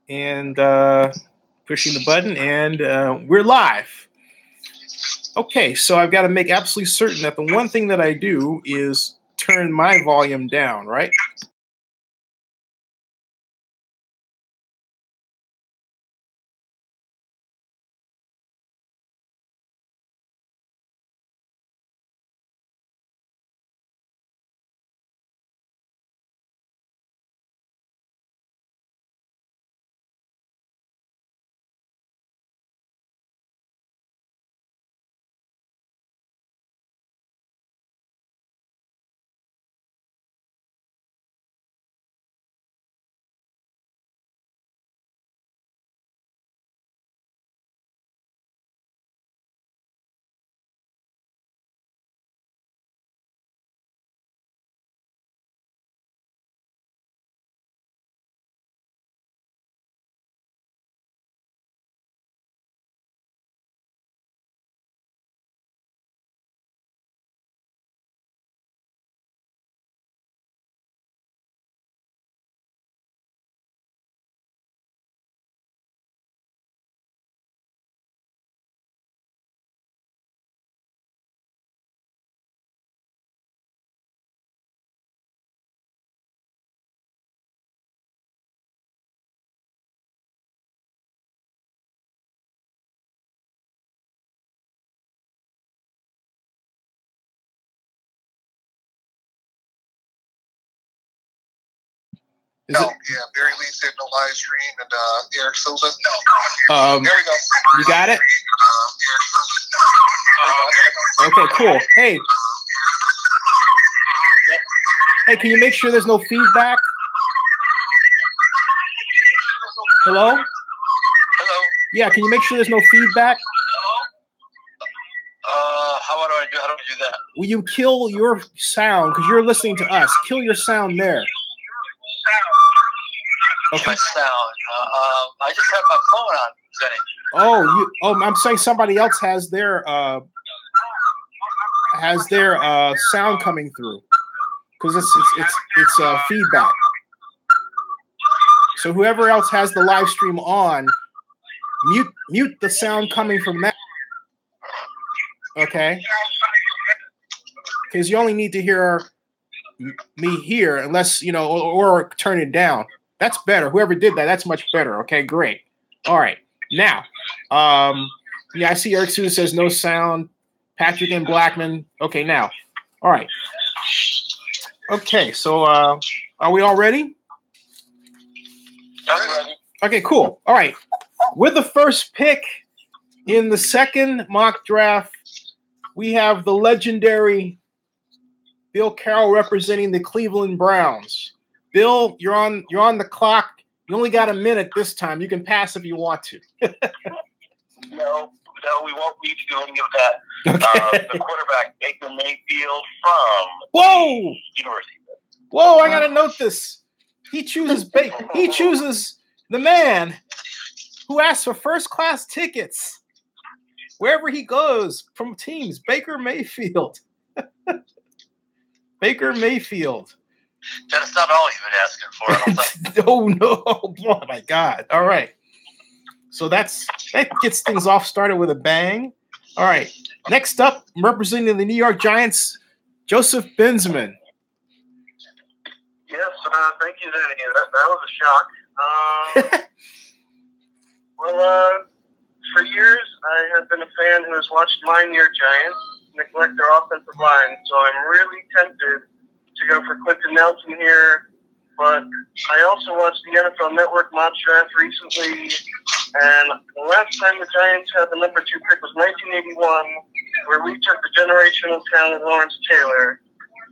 and pushing the button, and we're live. Okay, so I've got to make absolutely certain that the one thing that I do is turn my volume down, right? Yeah, Barry Lee said no live stream, and Eric Silva. There we go. You got it? Okay, cool. Hey. Hey, can you make sure there's no feedback? Hello? Hello? Yeah, can you make sure there's no feedback? How do I do that? Will you kill your sound, because you're listening to us. Kill your sound there. Okay. My sound. I just have my phone on, Zennie. I'm saying somebody else has their sound coming through, because it's feedback. So whoever else has the live stream on, mute the sound coming from that. Okay. Because you only need to hear me here, unless or turn it down. That's better. Whoever did that, that's much better. Okay, great. All right. Now, I see Eric Sue says no sound. Patrick and Blackman. Okay, now. All right. Okay, so are we all ready? I'm ready. Okay, cool. All right. With the first pick in the second mock draft, we have the legendary Bill Carroll representing the Cleveland Browns. Bill, you're on the clock. You only got a minute this time. You can pass if you want to. No, we won't need to do any of that. Okay. The quarterback, Baker Mayfield from University. Whoa, I gotta note this. He chooses the man who asks for first class tickets wherever he goes from teams. Baker Mayfield. Baker Mayfield. That's not all you've been asking for. Oh no! Oh my God! All right. So that gets things off started with a bang. All right. Next up, representing the New York Giants, Joseph Benzman. Yes, thank you, Zennie. That was a shock. Well, for years I have been a fan who has watched my New York Giants neglect their offensive line, so I'm really tempted to go for Quentin Nelson here, but I also watched the NFL Network mock draft recently, and the last time the Giants had the number 2 pick was 1981, where we took the generational talent Lawrence Taylor.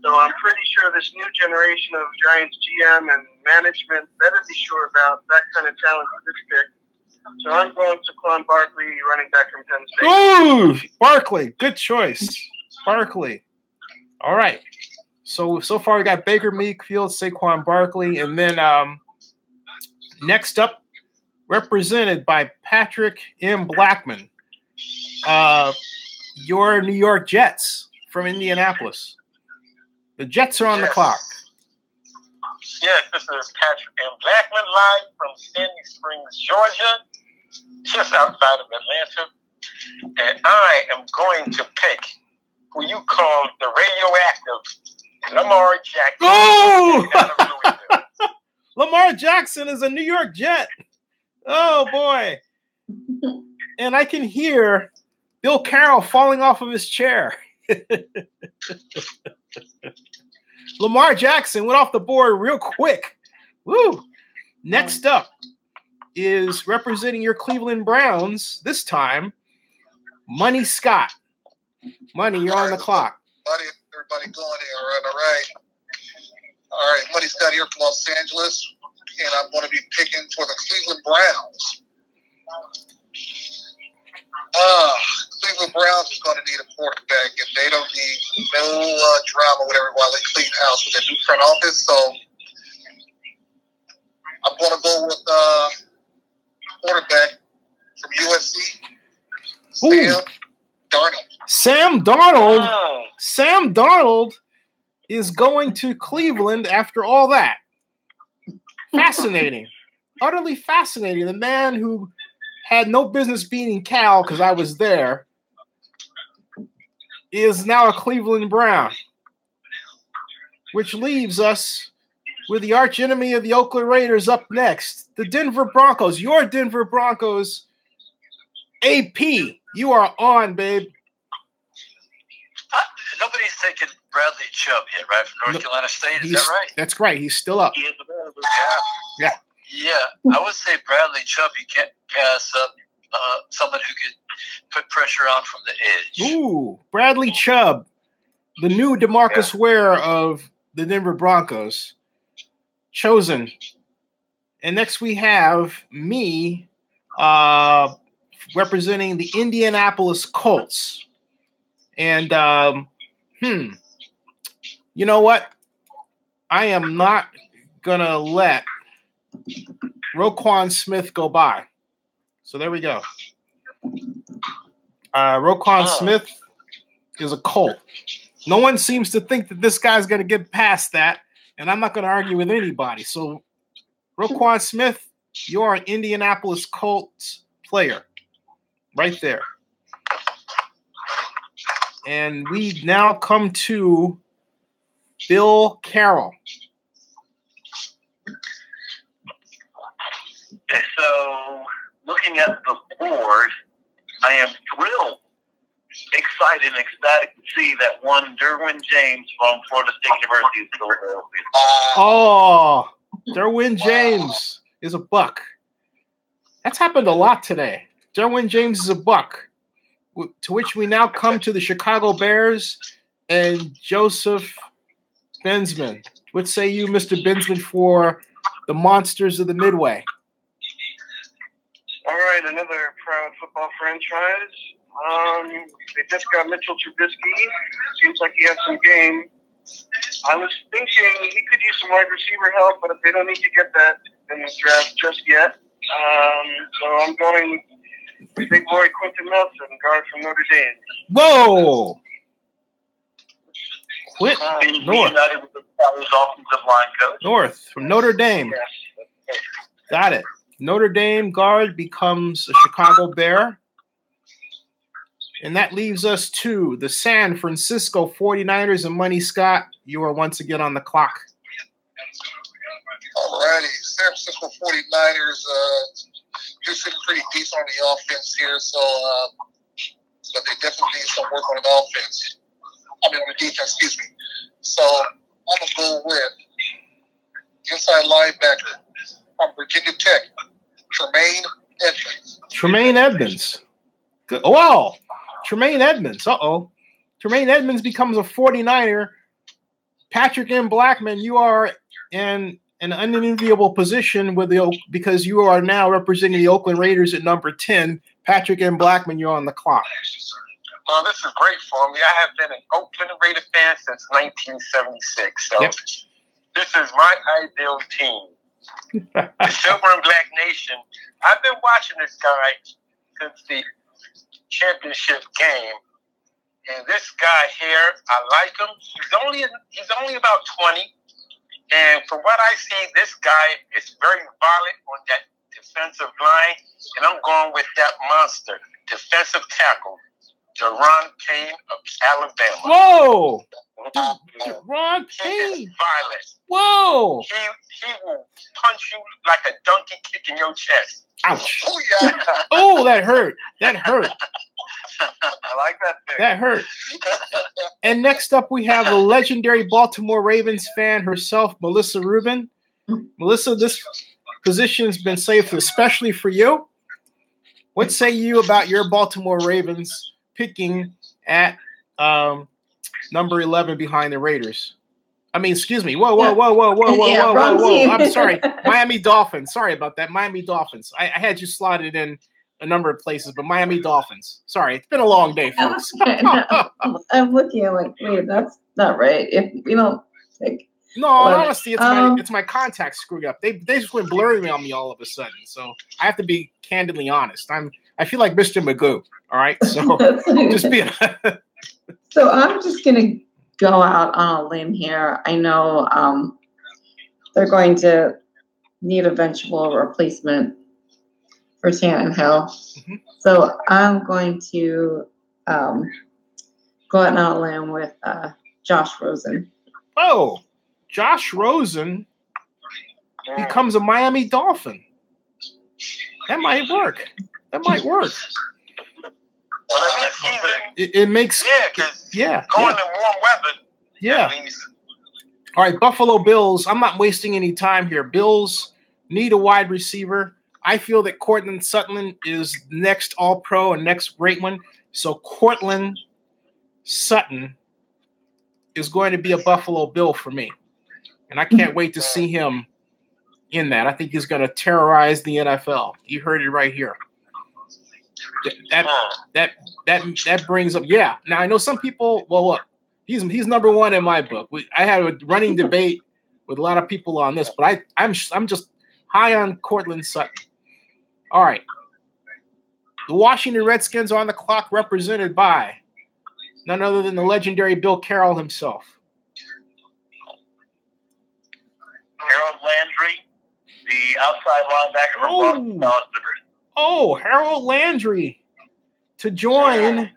So I'm pretty sure this new generation of Giants GM and management better be sure about that kind of talent for this pick. So I'm going to Saquon Barkley, running back from Penn State. Ooh, Barkley, good choice. Barkley. All right. So far we got Baker Mayfield, Saquon Barkley, and then next up, represented by Patrick M. Blackman, your New York Jets from Indianapolis. The Jets are on the clock. Yes, this is Patrick M. Blackman live from Sandy Springs, Georgia, just outside of Atlanta. And I am going to pick who you call the radioactive Lamar Jackson. Oh! Lamar Jackson is a New York Jet. Oh, boy. And I can hear Bill Carroll falling off of his chair. Lamar Jackson went off the board real quick. Woo! Next up is representing your Cleveland Browns, this time, Money Scott. Money, you're on the clock. Everybody going here. All right. Money Scott here from Los Angeles, and I'm going to be picking for the Cleveland Browns. Cleveland Browns is going to need a quarterback, and they don't need no drama, whatever, while they clean house with their new front office. So I'm going to go with quarterback from USC, Sam Darnold. Sam Darnold is going to Cleveland after all that. Fascinating. Utterly fascinating. The man who had no business being in Cal, because I was there, is now a Cleveland Brown, which leaves us with the arch enemy of the Oakland Raiders up next, the Denver Broncos. Your Denver Broncos. AP, you are on, babe. Nobody's taken Bradley Chubb yet, right, from North Carolina State? Is that right? That's right. He's still up. He is available. Yeah. Yeah, I would say Bradley Chubb, you can't pass up someone who could put pressure on from the edge. Ooh, Bradley Chubb, the new DeMarcus Ware of the Denver Broncos, chosen. And next we have me representing the Indianapolis Colts. And, you know what? I am not going to let Roquan Smith go by. So there we go. Roquan Smith is a Colt. No one seems to think that this guy's going to get past that, and I'm not going to argue with anybody. So Roquan Smith, you're an Indianapolis Colts player right there. And we now come to Bill Carroll. So, looking at the board, I am thrilled, excited, and ecstatic to see that one Derwin James from Florida State University is still available. Oh, Derwin James is a buck. That's happened a lot today. Derwin James is a buck. To which we now come to the Chicago Bears and Joseph Bensman. What say you, Mr. Bensman, for the Monsters of the Midway? All right, another proud football franchise. They just got Mitchell Trubisky. Seems like he has some game. I was thinking he could use some wide receiver help, but they don't need to get that in the draft just yet. So I'm going with big boy Quentin Nelson, guard from Notre Dame. Whoa! North from Notre Dame. Yes. Got it. Notre Dame guard becomes a Chicago Bear. And that leaves us to the San Francisco 49ers and Money Scott. You are once again on the clock. All righty. San Francisco 49ers just sitting pretty decent on the offense here. So, but they definitely need some work on the offense. On the defense, excuse me. So I'm going to go with inside linebacker from Virginia Tech, Tremaine Edmonds. Tremaine Edmonds. Good. Oh, wow. Tremaine Edmonds. Uh-oh. Tremaine Edmonds becomes a 49er. Patrick M. Blackman, you are in an unenviable position with because you are now representing the Oakland Raiders at number 10. Patrick M. Blackman, you're on the clock. Well, this is great for me. I have been an Oakland Raider fan since 1976. So this is my ideal team. The Silver and Black Nation. I've been watching this guy since the championship game. And this guy here, I like him. He's only about 20. And from what I see, this guy is very violent on that defensive line. And I'm going with that monster, defensive tackle, Deron Payne of Alabama. Whoa! Deron Payne. He is violent. Whoa! He will punch you like a donkey kicking your chest. Ouch. Oh, yeah. Oh, that hurt. That hurt. I like that thing. That hurt. And next up, we have the legendary Baltimore Ravens fan herself, Melissa Rubin. Melissa, this position's been saved especially for you. What say you about your Baltimore Ravens picking at number 11 behind the Raiders? I mean, excuse me. Whoa. I'm sorry. Miami Dolphins. Sorry about that. Miami Dolphins. I had you slotted in a number of places, but Miami Dolphins. Sorry. It's been a long day, folks. I'm looking at like, wait, that's not right. If we don't take. No, honestly, it's my contacts screwed up. They just went blurry on me all of a sudden. So I have to be candidly honest. I feel like Mr. Magoo. All right. So just be. So I'm just gonna go out on a limb here. I know they're going to need a eventual replacement for Tannehill. Mm-hmm. So I'm going to go out on a limb with Josh Rosen. Oh, Josh Rosen becomes a Miami Dolphin. That might work. It makes going in warm weather. Yeah. All right, Buffalo Bills. I'm not wasting any time here. Bills need a wide receiver. I feel that Cortland Sutton is next All-Pro and next great one. So Cortland Sutton is going to be a Buffalo Bill for me. And I can't wait to see him in that. I think he's going to terrorize the NFL. You heard it right here. That brings up, yeah. Now I know some people. Well, look, he's number one in my book. I had a running debate with a lot of people on this, but I'm just high on Cortland Sutton. All right, the Washington Redskins are on the clock, represented by none other than the legendary Bill Carroll himself. Harold Landry, the outside linebacker from Boston. Oh, Harold Landry to join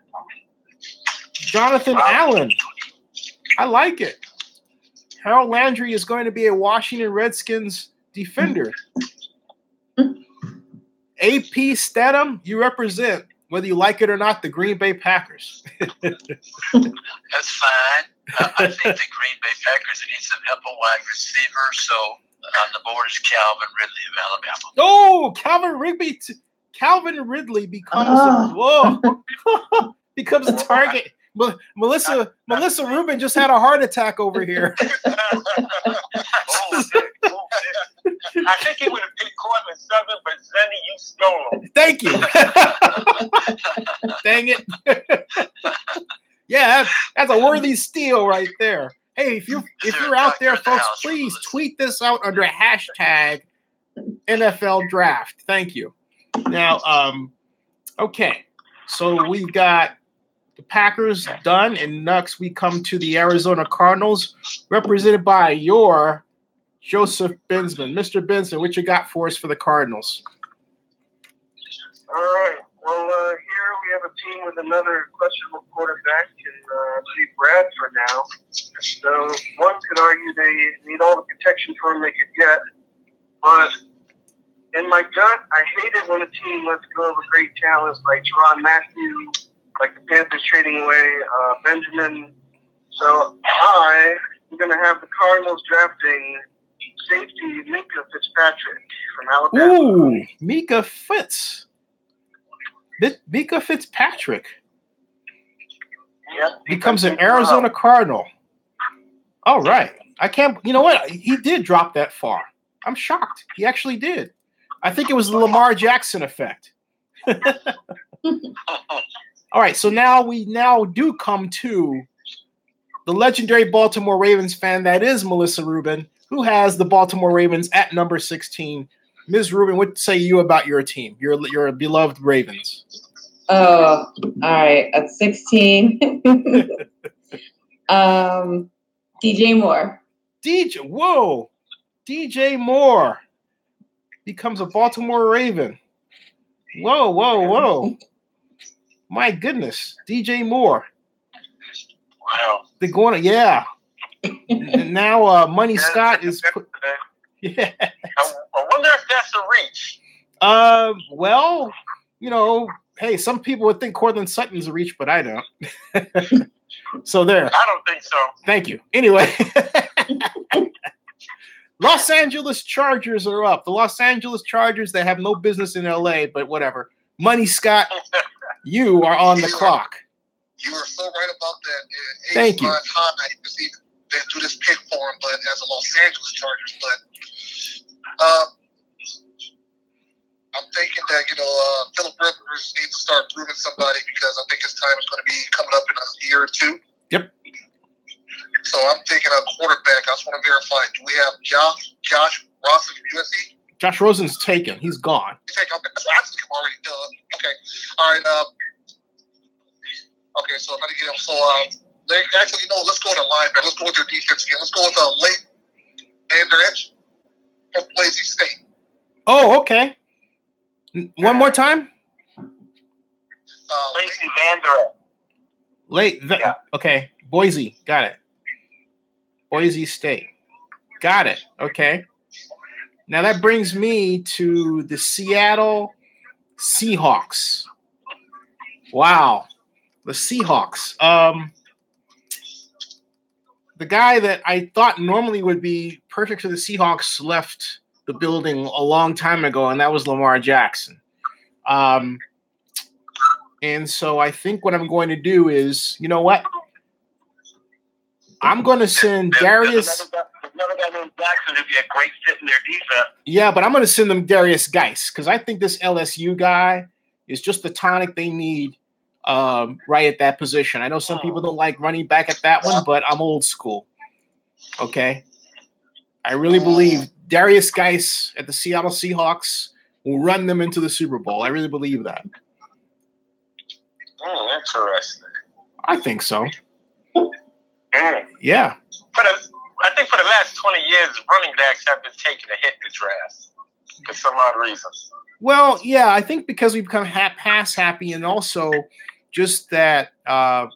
Jonathan Allen. I like it. Harold Landry is going to be a Washington Redskins defender. AP Stedham, you represent, whether you like it or not, the Green Bay Packers. That's fine. I think the Green Bay Packers need some help on wide receiver, so on the board is Calvin Ridley of Alabama. Oh, Calvin Ridley becomes a target. Melissa Rubin just had a heart attack over here. I think he would have picked Cortland Sutton, but Zennie, you stole him. Thank you. Dang it. Yeah, that's a worthy steal right there. Hey, if you're out there, folks, please tweet this out under hashtag NFL Draft. Thank you. Now, okay, so we've got the Packers done, and next we come to the Arizona Cardinals, represented by your Joseph Bensman. Mr. Benson, what you got for us for the Cardinals? All right. Well, here we have a team with another questionable quarterback in Steve Bradford now. So one could argue they need all the protection for him they could get, but in my gut, I hate it when a team lets go of a great talent like Teron Matthew, like the Panthers trading away Benjamin. So I'm going to have the Cardinals drafting safety Mika Fitzpatrick from Alabama. Ooh, Mika Fitzpatrick. Yep. Becomes an Arizona Cardinal. All right. I can't, you know what? He did drop that far. I'm shocked. He actually did. I think it was the Lamar Jackson effect. All right. So now we do come to the legendary Baltimore Ravens fan that is Melissa Rubin, who has the Baltimore Ravens at number 16. Ms. Rubin, what say you about your team, your beloved Ravens? Oh, all right. At 16, DJ Moore. DJ Moore becomes a Baltimore Raven. Whoa. My goodness, DJ Moore. Wow. They're going to, yeah. Now Money Scott is yeah. I wonder if that's a reach. Well, hey, some people would think Cortland Sutton's a reach, but I don't. So there. I don't think so. Thank you. Anyway. Los Angeles Chargers are up. The Los Angeles Chargers, they have no business in LA, but whatever. Money Scott, you are on the clock. You are so right about that. Thank you. High to see them do this pick for him, but as a Los Angeles Chargers, but I'm thinking that Philip Rivers needs to start proving somebody because I think his time is going to be coming up in a year or two. Yep. So I'm thinking a quarterback. I just want to verify. Do we have Josh Rosen from USC? Josh Rosen's taken. He's gone. Okay, so I think I'm already done. Okay. All right. Okay, so let me get him. So, actually, let's go to linebacker. Let's go with their defense again. Let's go with Leighton Vander Esch from Boise State. Oh, okay. One more time? Leighton Vander Esch. Okay. Boise. Got it. Boise State. Got it. Okay. Now that brings me to the Seattle Seahawks. Wow. The Seahawks. The guy that I thought normally would be perfect for the Seahawks left the building a long time ago, and that was Lamar Jackson. And so I think what I'm going to do is, you know what? I'm going to send Darius. Another guy named Jackson who'd be a great fit in their defense. Yeah, but I'm going to send them Darius Geis because I think this LSU guy is just the tonic they need right at that position. I know some people don't like running back at that one, but I'm old school. Okay? I really believe Darius Geis at the Seattle Seahawks will run them into the Super Bowl. I really believe that. Oh, interesting. I think so. Mm. Yeah. I think for the last 20 years, running backs have been taking a hit in the draft for some odd reason. Well, yeah, I think because we've become pass happy, and also just that I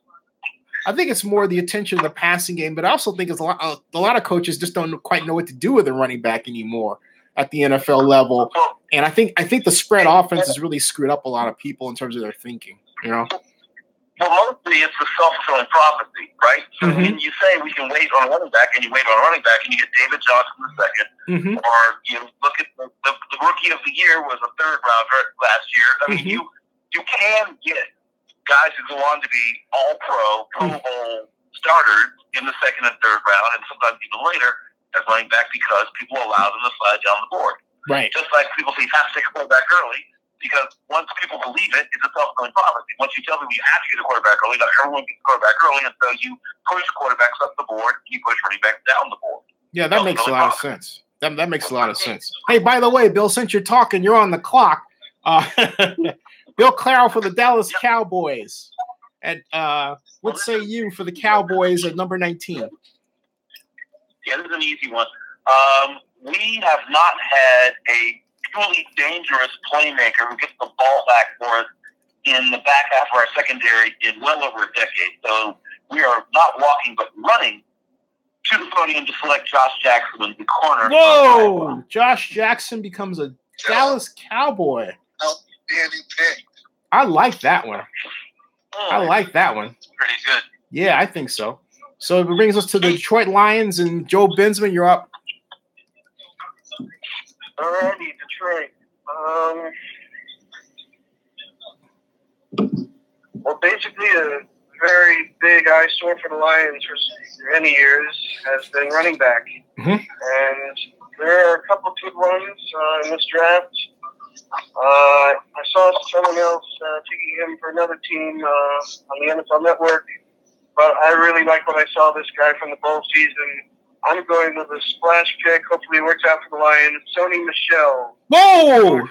think it's more the attention of the passing game, but I also think it's a lot of coaches just don't quite know what to do with a running back anymore at the NFL level. And I think the spread offense has really screwed up a lot of people in terms of their thinking, Well, mostly it's a self-fulfilling prophecy, right? So when you say we can wait on a running back, and you wait on a running back, and you get David Johnson the second, or you look at the rookie of the year was a third rounder last year. I mean, you can get guys who go on to be all-pro, Pro Bowl starters in the second and third round, and sometimes even later as running back because people allow them to slide down the board. Right. Just like people say you have to take a quarterback early. Because once people believe it, it's a self-fulfilling prophecy. Once you tell people you have to get a quarterback early, not everyone gets a quarterback early, and so you push quarterbacks up the board, and you push running backs down the board. Yeah, that makes a lot of sense. That makes a lot of sense. Hey, by the way, Bill, since you're talking, you're on the clock. Bill Claro for the Dallas Cowboys. At what say you for the Cowboys at number 19? Yeah, this is an easy one. We have not had a truly dangerous playmaker who gets the ball back for us in the back half of our secondary in well over a decade. So we are not walking but running to the podium to select Josh Jackson in the corner. Whoa! Josh Jackson becomes a Dallas Cowboy. Outstanding pick. I like that one. Pretty good. Yeah, I think so. So it brings us to the Detroit Lions, and Joe Bensman, you're up. Alrighty, Detroit. Well, basically, a very big eyesore for the Lions for many years has been running back. And there are a couple of good ones in this draft. I saw someone else taking him for another team on the NFL Network, but I really like what I saw this guy from the bowl season. I'm going with a splash pick. Hopefully it works out for the Lions. Sony Michel. Whoa!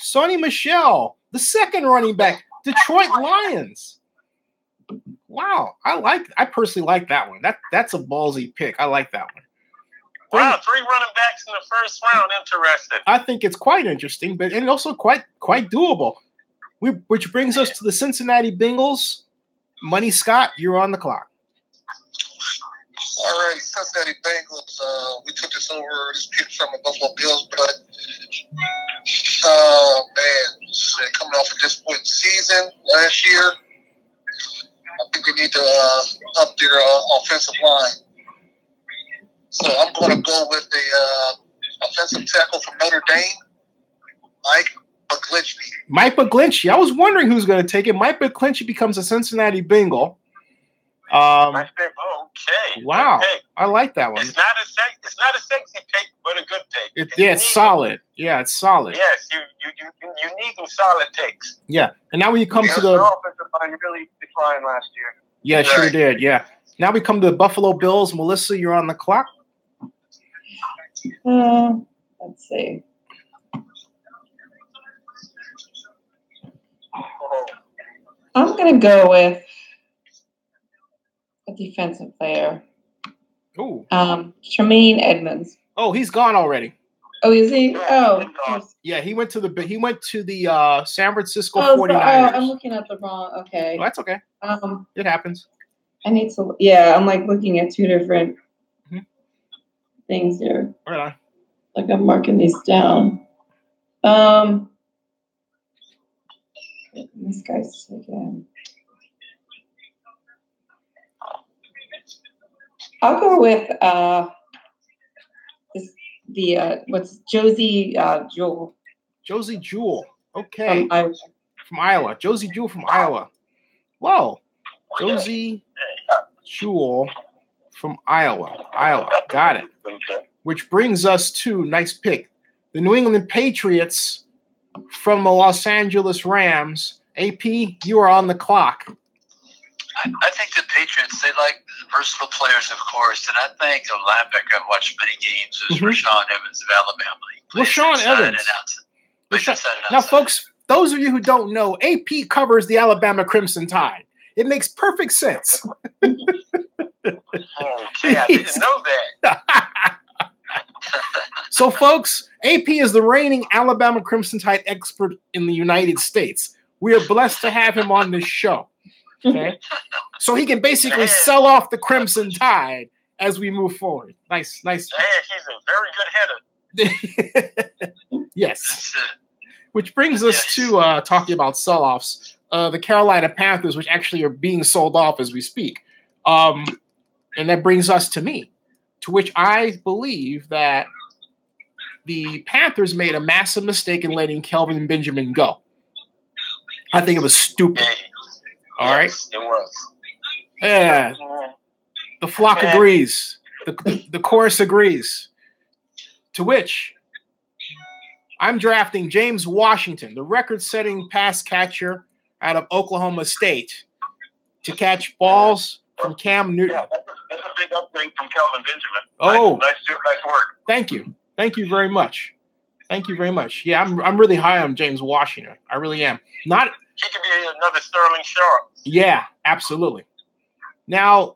Sony Michel, the second running back, Detroit Lions. Wow, I personally like that one. That's a ballsy pick. I like that one. Wow, 3 running backs in the first round. Interesting. I think it's quite interesting, but and also quite doable. Which brings us to the Cincinnati Bengals. Money Scott, you're on the clock. All right, Cincinnati Bengals. We took this kid from the Buffalo Bills, but man, coming off a disappointing season last year, I think they need to up their offensive line. So I'm going to go with the offensive tackle from Notre Dame, Mike McGlinchey. Mike McGlinchey. I was wondering who's going to take it. Mike McGlinchey becomes a Cincinnati Bengal. Okay. Wow, Okay. I like that one. It's not a sexy pick, but a good pick. It's solid. Yeah, it's solid. Yes, you need some solid picks. Yeah, and now when you come to the offensive line really declined last year. Yeah, it sure did. Yeah. Now we come to the Buffalo Bills. Melissa, you're on the clock. Let's see. I'm going to go with a defensive player. Ooh. Tremaine Edmonds. Oh, he's gone already. Oh, is he? Oh. Yeah, he went to the San Francisco 49ers. I'm looking at the wrong. Okay. Well, that's okay. It happens. I need to. Yeah, I'm like looking at two different things here. Right on. Like I'm marking these down. This guy's again. I'll go with what's Josie Jewell. Josie Jewell. Okay. From Iowa. Josie Jewell from Iowa. Whoa. Josie Jewell from Iowa. Got it. Which brings us to, nice pick, the New England Patriots from the Los Angeles Rams. AP, you are on the clock. I think the Patriots, they like versatile players, of course, and I think a linebacker I've watched many games is Rashawn Evans of Alabama. Rashawn Evans. Now, folks, those of you who don't know, AP covers the Alabama Crimson Tide. It makes perfect sense. Okay, I didn't know that. So, folks, AP is the reigning Alabama Crimson Tide expert in the United States. We are blessed to have him on this show. Okay, so he can basically sell off the Crimson Tide as we move forward. Nice. Man, he's a very good header. Yes. Which brings us to talking about sell-offs. The Carolina Panthers, which actually are being sold off as we speak. And that brings us to me, to which I believe that the Panthers made a massive mistake in letting Kelvin Benjamin go. I think it was stupid. All right. It was. Yeah. The flock agrees. The chorus agrees. To which I'm drafting James Washington, the record-setting pass catcher out of Oklahoma State, to catch balls from Cam Newton. Yeah, that's a big upgrade from Kelvin Benjamin. Oh, nice work. Thank you very much. Yeah, I'm really high on James Washington. I really am. He could be another Sterling Sharp. Yeah, absolutely. Now,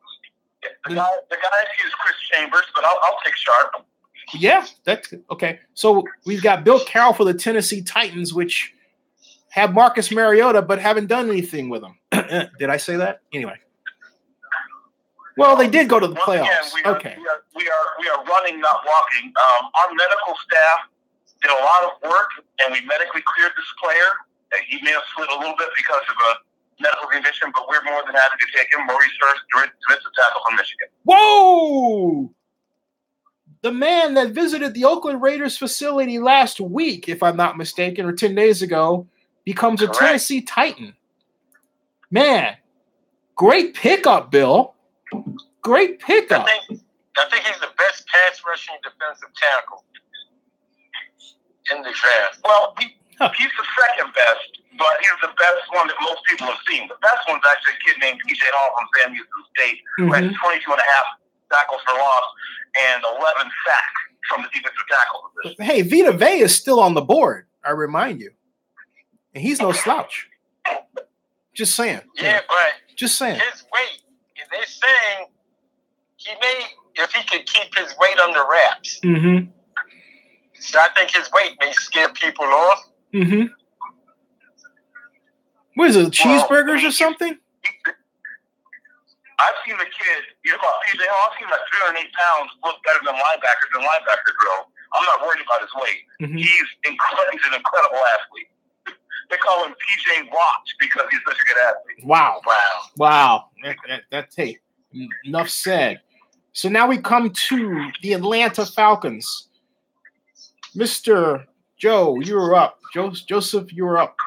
the guy is Chris Chambers, but I'll take Sharp. Yeah, that's okay. So we've got Bill Carroll for the Tennessee Titans, which have Marcus Mariota, but haven't done anything with him. Did I say that? Anyway. Well, they did go to the playoffs. Again, we are running, not walking. Our medical staff did a lot of work, and we medically cleared this player. He may have slid a little bit because of a medical condition, but we're more than happy to take him. Maurice Hurst, defensive tackle from Michigan. Whoa! The man that visited the Oakland Raiders facility last week, if I'm not mistaken, or 10 days ago, becomes a Tennessee Titan. Man, great pickup, Bill. Great pickup. I think he's the best pass rushing defensive tackle in the draft. Well, he's the second best, but he's the best one that most people have seen. The best one's actually a kid named DJ Hall from Sam Houston State, who had 22 and a half tackles for loss and 11 sacks from the defensive tackle position. Hey, Vita Vea is still on the board, I remind you. And he's no slouch. Just saying. Yeah, but just saying. His weight, they're saying he may if he could keep his weight under wraps. Mm-hmm. So I think his weight may scare people off. Mm-hmm. What is it, cheeseburgers or something? I've seen the kid, I've seen like 308 pounds look better than linebackers in linebacker drill. I'm not worried about his weight. Mm-hmm. He's an incredible athlete. They call him PJ Watch because he's such a good athlete. Wow. That's hey, enough said. So now we come to the Atlanta Falcons. Mr. Joe, you were up. Joseph, you were up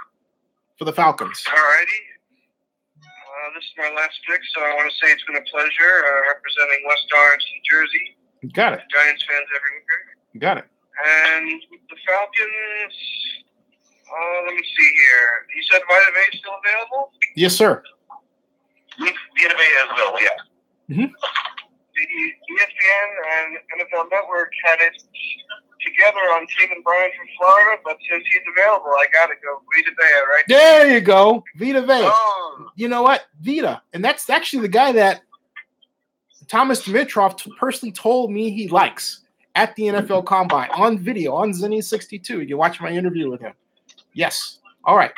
for the Falcons. Alrighty. This is my last pick, so I want to say it's been a pleasure representing West Orange, New Jersey. You got it. Giants fans everywhere. You got it. And the Falcons, let me see here. You said Vita Bay is still available? Yes, sir. Vita Bay is available, yeah. Mm-hmm. The ESPN and NFL Network had it together on Taven Bryan from Florida, but since he's available, I got to go Vita Bay, right? There you go. Vita Bay. Oh. You know what? Vita. And that's actually the guy that Thomas Dimitroff personally told me he likes at the NFL Combine on video on Zennie62. You can watch my interview with him. Yes. All right.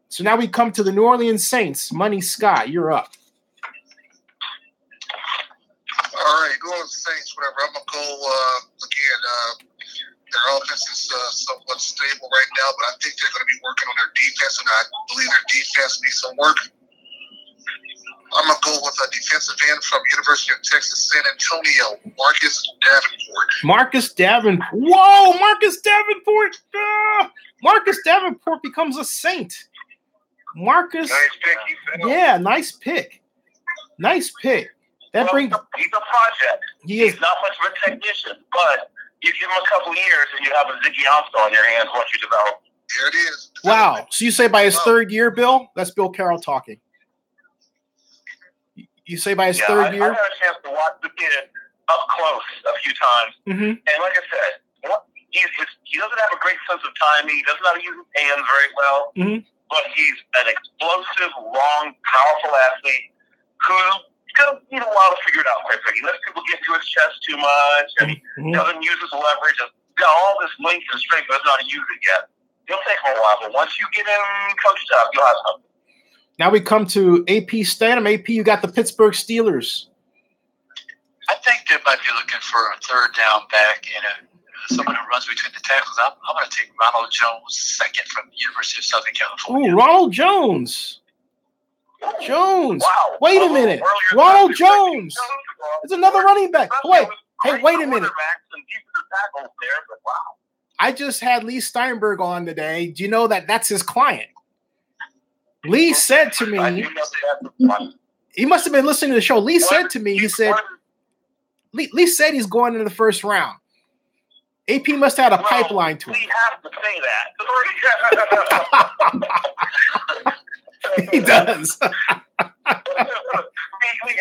So now we come to the New Orleans Saints. Money Scott, you're up. All right, going to the Saints, whatever. I'm going to go again. Their offense is somewhat stable right now, but I think they're going to be working on their defense, and I believe their defense needs some work. I'm going to go with a defensive end from University of Texas, San Antonio, Marcus Davenport. Marcus Davenport. Whoa, Marcus Davenport. Marcus Davenport becomes a Saint. Marcus. Nice pick, yeah, nice pick. Nice pick. That brings. He's a project. He's not much of a technician, but you give him a couple years and you have a Ziggy Ansah on your hands once you develop. Here it is. Wow. So you say by his third year, Bill? That's Bill Carroll talking. You say by his third year? I had a chance to watch the kid up close a few times. Mm-hmm. And like I said, he doesn't have a great sense of timing. He doesn't know how to use his hands very well. Mm-hmm. But he's an explosive, long, powerful athlete who's going to need a while to figure it out, quite frankly. He lets people get to his chest too much, and he doesn't use his leverage. He's got all this length and strength, but doesn't know how to use it yet. It'll take him a while, but once you get him coached up, you'll have something. Now we come to AP Statham. AP, you got the Pittsburgh Steelers. I think they might be looking for a third down back and someone who runs between the tackles. I'm going to take Ronald Jones, second from the University of Southern California. Ooh, Ronald Jones. Wow. Wait a minute. Ronald Jones. It's another running back. Wait a minute. I just had Lee Steinberg on today. Do you know that that's his client? Lee said to me, he must have been listening to the show. Lee said to me, Lee said he's going into the first round. AP must have had a pipeline to him. We have to say that. He does. We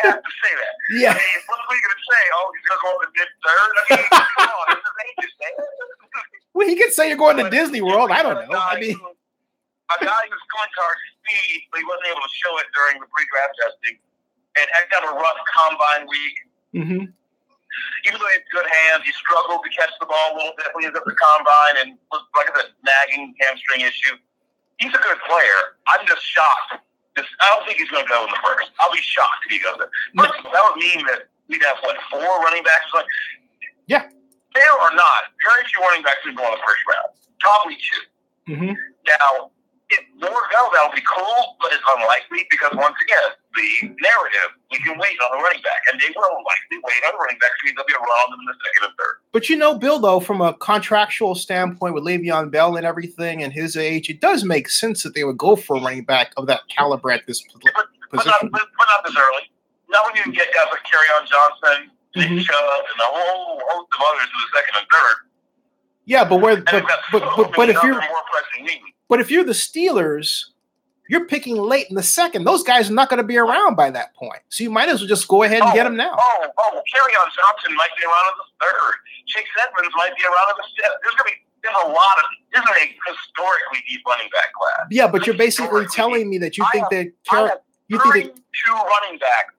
have to say that. Yeah. I mean, what are we going to say? Oh, he's going to go up to mid-third? I mean, come on. This is interesting. Well, he could say you're going to Disney World. I don't know. I mean, a guy who's going to our speed, but he wasn't able to show it during the pre-draft testing, and had a rough combine week. Mm-hmm. Even though he had good hands, he struggled to catch the ball a little bit when he was at the combine, and was like a nagging hamstring issue. He's a good player. I'm just shocked. I don't think he's going to go in the first. I'll be shocked if he goes there. First, that would mean that we'd have, 4 running backs? Yeah. Fair or not, very few running backs would go in the first round. Probably 2. Mm-hmm. Now, if more go, that'll be cool, but it's unlikely because, once again, the narrative, we can wait on the running back, and they will likely wait on the running back because they'll be around them in the second and third. But Bill, though, from a contractual standpoint with Le'Veon Bell and everything and his age, it does make sense that they would go for a running back of that caliber at this position. But not this early. Not when you can get guys like Kerryon Johnson, Nick Chubb, and a whole host of others in the second and third. Yeah, but if you're the Steelers, you're picking late in the second. Those guys are not going to be around by that point. So you might as well just go ahead and get them now. Kerryon Johnson might be around in the third. Chase Edmonds might be around in the fifth. There's a lot of – this is a historically deep running back class. Yeah, but you're basically telling me that you think that – I have 32 running backs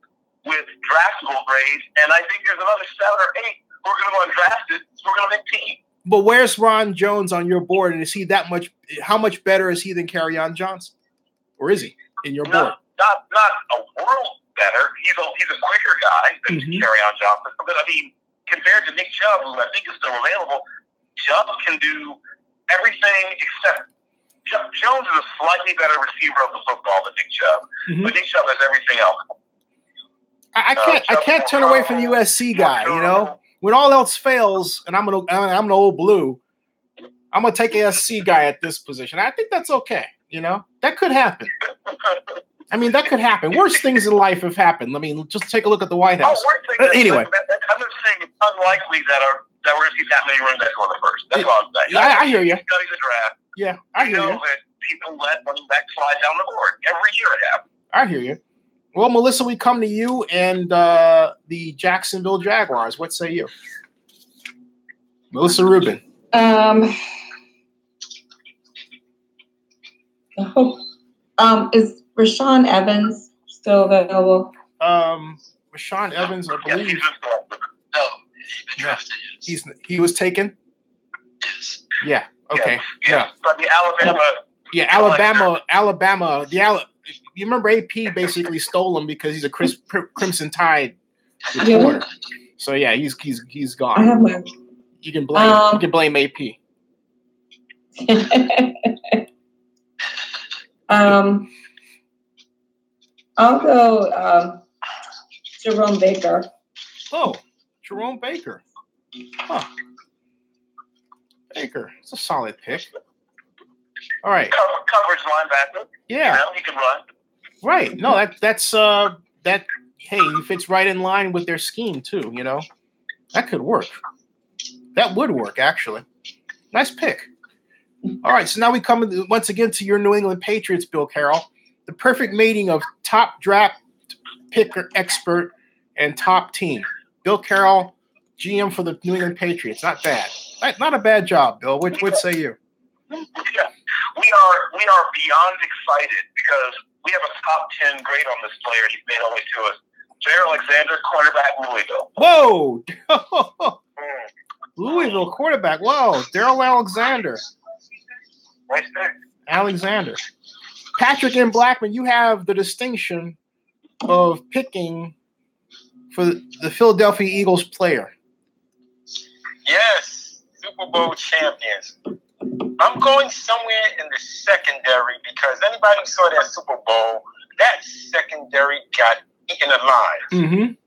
with draftable grades, and I think there's another 7 or 8 who are going to go undrafted, who are going to make team. But where's Ron Jones on your board, and is he that much? How much better is he than Kerryon Johnson, or is he in your board? Not a world better. He's a quicker guy than Kerryon Johnson. But I mean, compared to Nick Chubb, who I think is still available, Chubb can do everything except Jones is a slightly better receiver of the football than Nick Chubb, but Nick Chubb has everything else. I can't turn away from the USC guy. You know, when all else fails, and I'm an old blue, I'm gonna take a SC guy at this position. I think that's okay. You know, that could happen. I mean, that could happen. Worst things in life have happened. I mean, just take a look at the White House. Anyway, I'm just saying it's unlikely that we're going to see that many running backs on the first. That's all I'm saying. I hear you. Study the draft. Yeah, I hear you. That people let running backs slide down the board every year. It happens. I hear you. Well, Melissa, we come to you and the Jacksonville Jaguars. What say you, Melissa Rubin? Is Rashaan Evans still available? Rashaan Evans, I believe. No, he's been drafted. He was taken. Yes. Yeah. Okay. Yeah. But the Alabama. Yeah, Alabama. You remember AP basically stole him because he's a Crimson Tide reporter. So yeah, he's gone. I have my. You can blame AP. I'll go Jerome Baker. Oh, Jerome Baker. Huh. Baker. It's a solid pick. All right. Coverage linebacker. Yeah. You know, he can run. Right. No, that's that. Hey, he fits right in line with their scheme too. You know, that could work. That would work actually. Nice pick. All right. So now we come once again to your New England Patriots, Bill Carroll. The perfect mating of top draft picker expert and top team. Bill Carroll, GM for the New England Patriots. Not bad. Not a bad job, Bill. What say you? Yeah. We are beyond excited because we have a top 10 grade on this player. He's made all the way to us. Jair Alexander, quarterback, Louisville. Whoa! Louisville quarterback. Whoa, Daryl Alexander. Nice pick. Alexander. Patrick and Blackman, you have the distinction of picking for the Philadelphia Eagles player. Yes, Super Bowl champions. I'm going somewhere in the secondary because anybody who saw that Super Bowl, that secondary got eaten alive.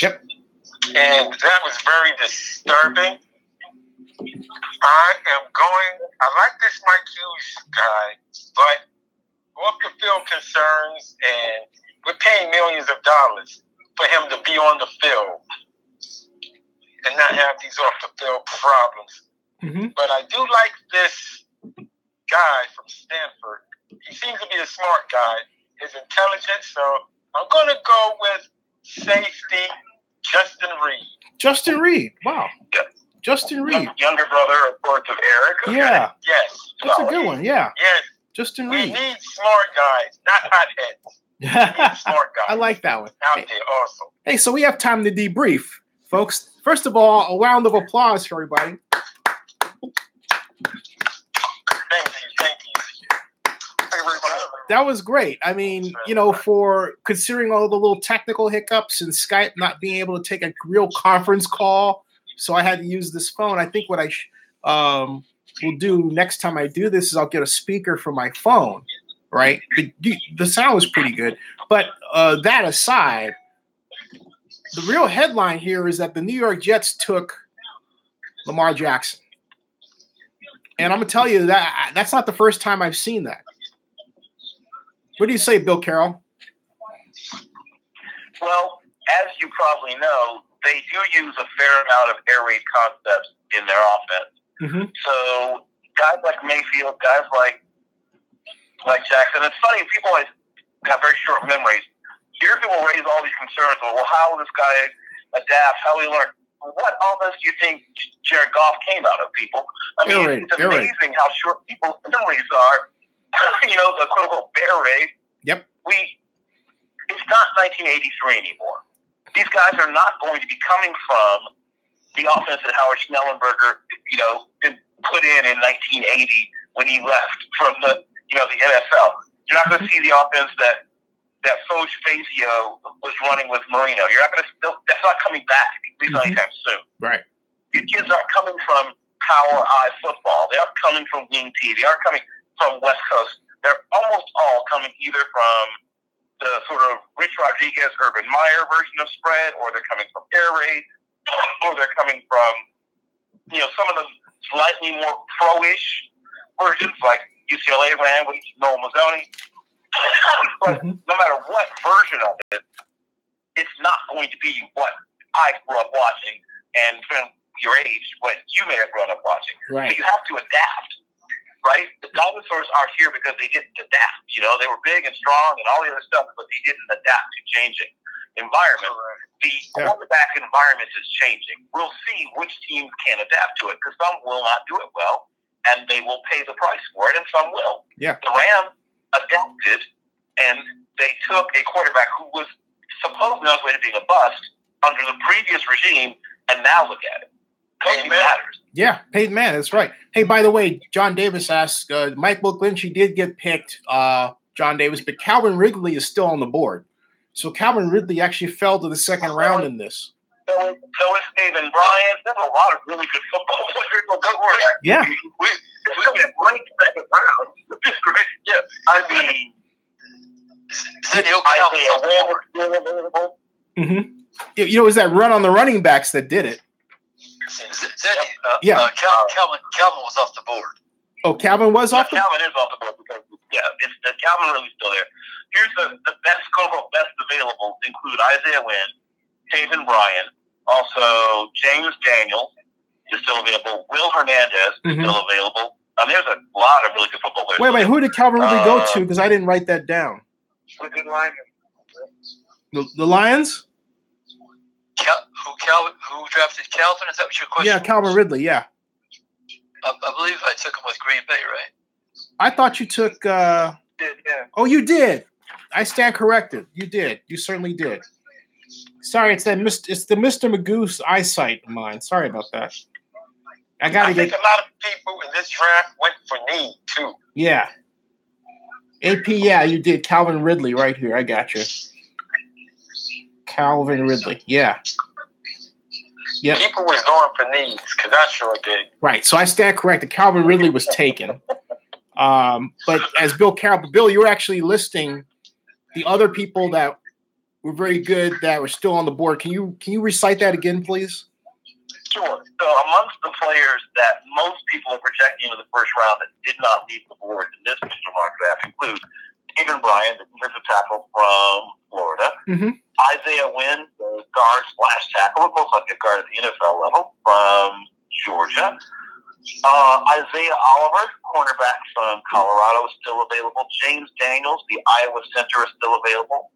Yep. And that was very disturbing. I like this Mike Hughes guy, but off the field concerns, and we're paying millions of dollars for him to be on the field and not have these off the field problems. But I do like this guy from Stanford. He seems to be a smart guy. His intelligence, so I'm going to go with safety Justin Reed. Justin Reed. Wow. Yeah. Justin Reed. Younger brother, of course, of Eric. Okay. Yeah. Yes. That's a good one. Yeah. Yes. Justin We Reed. need smart guys, not hotheads. We need smart guys. I like that one. Out there also. Hey, so we have time to debrief, folks. First of all, a round of applause for everybody. Thank you. That was great. I mean, you know, for considering all the little technical hiccups and Skype not being able to take a real conference call, so I had to use this phone. I think what I will do next time I do this is I'll get a speaker for my phone, right? The sound was pretty good. But that aside, the real headline here is that the New York Jets took Lamar Jackson. And I'm going to tell you that that's not the first time I've seen that. What do you say, Bill Carroll? Well, as you probably know, they do use a fair amount of air raid concepts in their offense. So guys like Mayfield, guys like Jackson. It's funny, people always have very short memories. Here people raise all these concerns. Well, how will this guy adapt? How will he learn? What all this do you think Jared Goff came out of, people? I mean, it's amazing how short people's memories are. You know, the quote-unquote bear raid. Yep. It's not 1983 anymore. These guys are not going to be coming from the offense that Howard Schnellenberger, put in 1980 when he left from the NFL. You're not going to see the offense that Foch Fazio was running with Marino. You're not going to. That's not coming back, at least not anytime soon. Right. Your kids aren't coming from Power I football. They aren't coming from Wing T. They aren't coming from West Coast. They're almost all coming either from the sort of Rich Rodriguez, Urban Meyer version of spread, or they're coming from air raid, or they're coming from, some of the slightly more pro-ish versions, like UCLA ran with Noel Mazzoni. But no matter what version of it, it's not going to be what I grew up watching, and from your age, what you may have grown up watching. Right. So you have to adapt. Right? The dinosaurs are here because they didn't adapt. They were big and strong and all the other stuff, but they didn't adapt to changing environment. The quarterback environment is changing. We'll see which teams can adapt to it, because some will not do it well, and they will pay the price for it, and some will. Yeah. The Rams adapted, and they took a quarterback who was supposedly on his way to being a bust under the previous regime, and now look at it. Coaching matters. Yeah, Peyton Manning, that's right. Hey, by the way, John Davis asked, Mike McGlinchey did get picked, John Davis, but Calvin Ridley is still on the board. So Calvin Ridley actually fell to the second round in this. So is Stephen Bryant. There's a lot of really good football players. Don't worry. Yeah. We get great second round. It's great. Yeah. I mean, Is that run on the running backs that did it? Calvin was off the board. Oh, Calvin was off the board? Calvin is off the board because, Calvin really still there. Here's the best, quote-unquote, best available include Isaiah Wynn, Taven Bryan, also James Daniels is still available, Will Hernandez is still available. There's a lot of really good football players. Wait, who did Calvin really go to? Because I didn't write that down. The good lineman. The Lions? Who drafted Calvin? Is that what your question? Yeah, Calvin Ridley. Yeah. I believe I took him with Green Bay, right? I thought you took. Yeah. Oh, you did. I stand corrected. You did. You certainly did. Sorry, it's the Mr. Magoo's eyesight of mine. Sorry about that. I think a lot of people in this draft went for need too. Yeah. AP, yeah, you did. Calvin Ridley right here. I got you. Calvin Ridley. Yeah. Yep. People was going for needs, because I sure did. Right. So I stand corrected. Calvin Ridley was taken. But as Bill Carroll, Bill, you were actually listing the other people that were very good that were still on the board. Can you recite that again, please? Sure. So amongst the players that most people are projecting into the first round that did not leave the board in this Mr. Mark draft include Stephen Bryan, the defensive tackle from Florida, Isaiah Wynn, the guard/tackle, most likely a guard at the NFL level from Georgia. Isaiah Oliver, cornerback from Colorado, is still available. James Daniels, the Iowa center, is still available.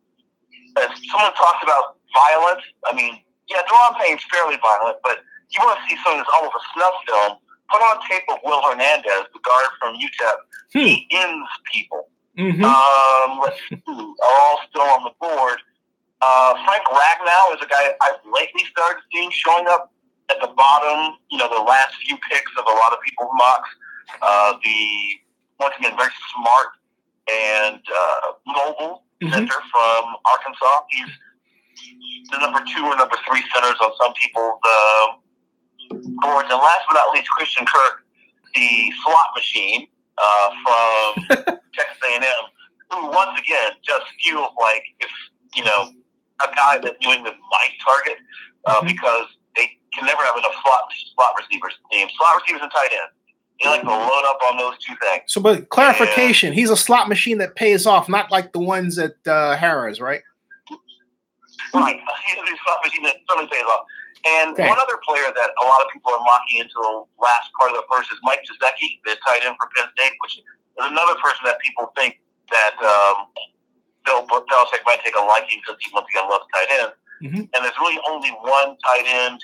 As someone talked about violence, Deron Payne's fairly violent, but you want to see something that's almost a snuff film, put on tape of Will Hernandez, the guard from UTEP. He ends people. Let's see, are all still on the board. Frank Ragnow is a guy I've lately started seeing showing up at the bottom, the last few picks of a lot of people's mocks. Once again, very smart and mobile center from Arkansas. He's the number 2 or number 3 centers on some people's boards. And last but not least, Christian Kirk, the slot machine from Texas A&M, who once again just feels like if a guy that New England might target because they can never have enough slot receivers. Slot receivers and tight ends. They like to load up on those two things. So, but clarification, he's a slot machine that pays off, not like the ones at Harrah's, right? Right. He's a slot machine that certainly pays off. And one other player that a lot of people are mocking into the last part of the first is Mike Gesicki, the tight end for Penn State, which is another person that people think that Bill Belichick might take a liking because he once again loves tight ends. And there's really only one tight end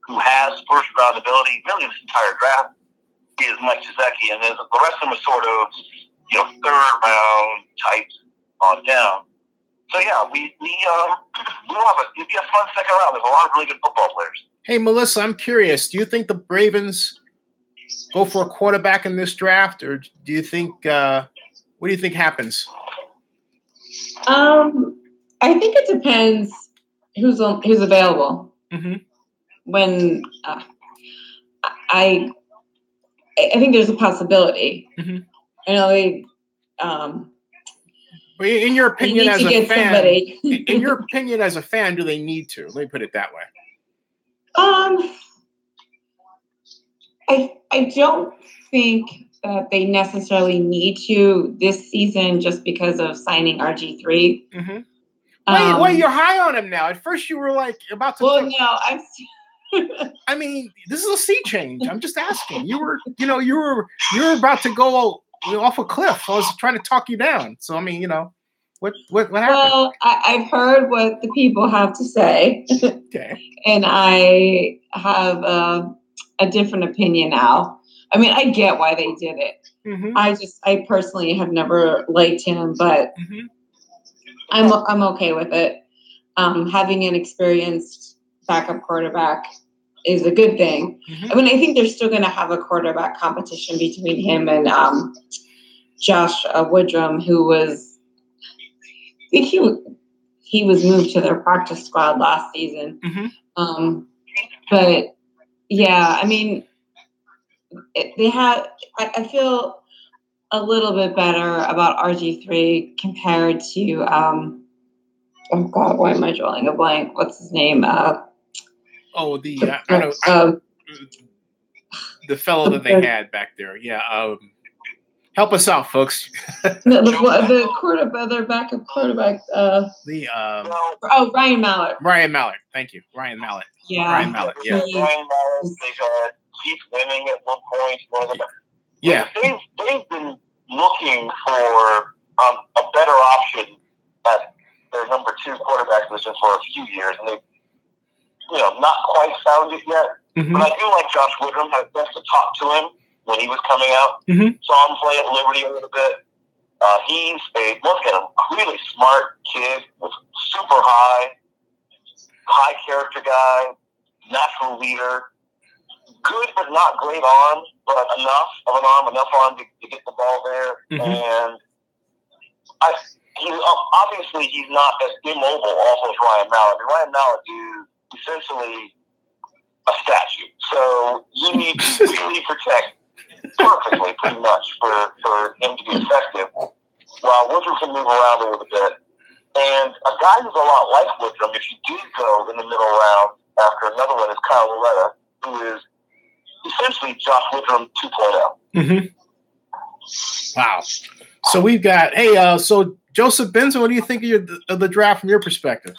who has first round ability, really this entire draft. He is Mike Gesicki, and then the rest of them are sort of, third round types on down. So yeah, we'll have it'll be a fun second round. There's a lot of really good football players. Hey, Melissa, I'm curious. Do you think the Ravens go for a quarterback in this draft, or do you think what do you think happens? I think it depends who's available. Mm-hmm. When I think there's a possibility. Mm-hmm. You know, But in your opinion, as a fan, somebody. in your opinion as a fan, do they need to? Let me put it that way. I don't think that they necessarily need to this season just because of signing RG3. Mm-hmm. Wait, you're high on him now. At first, you were like about to. Well, no, I'm. I mean, this is a sea change. I'm just asking. You were about to go off a cliff. I was trying to talk you down. So I mean, what happened? Well, I've heard what the people have to say. Okay. And I have a different opinion now. I mean, I get why they did it. Mm-hmm. I personally have never liked him, but mm-hmm. I'm okay with it. Having an experienced backup quarterback is a good thing. Mm-hmm. I mean, I think they're still going to have a quarterback competition between him and Josh Woodrum, who was, I think he was moved to their practice squad last season. Mm-hmm. But yeah, I mean, I feel a little bit better about RG3 compared to, oh God, why am I drawing a blank? What's his name? The fellow that they had back there. Yeah. Help us out, folks. the quarterback, their backup quarterback. Ryan Mallett. Ryan Mallett. Thank you, Ryan Mallett. Yeah. Ryan Mallett. Yeah. Ryan Mallett. They keep winning at one point. Yeah. They've been looking for a better option at their number 2 quarterback position for a few years, and they've not quite found it yet. Mm-hmm. But I do like Josh Woodrum. I got to talk to him when he was coming out. Mm-hmm. Saw him play at Liberty a little bit. He's a really smart kid with super high character guy, natural leader, good but not great arm, but enough arm to get the ball there. Mm-hmm. And obviously he's not as immobile also as Ryan Mallett. And Ryan Mallett is essentially a statue. So you need to really protect perfectly, pretty much, for him to be effective. While Woodrum can move around a little bit. And a guy who's a lot like Woodrum, if you do go in the middle round after another one, is Kyle Loretta, who is essentially Josh Woodrum 2.0. Mm-hmm. Wow. So we've got, so Joseph Benson, what do you think of the draft from your perspective?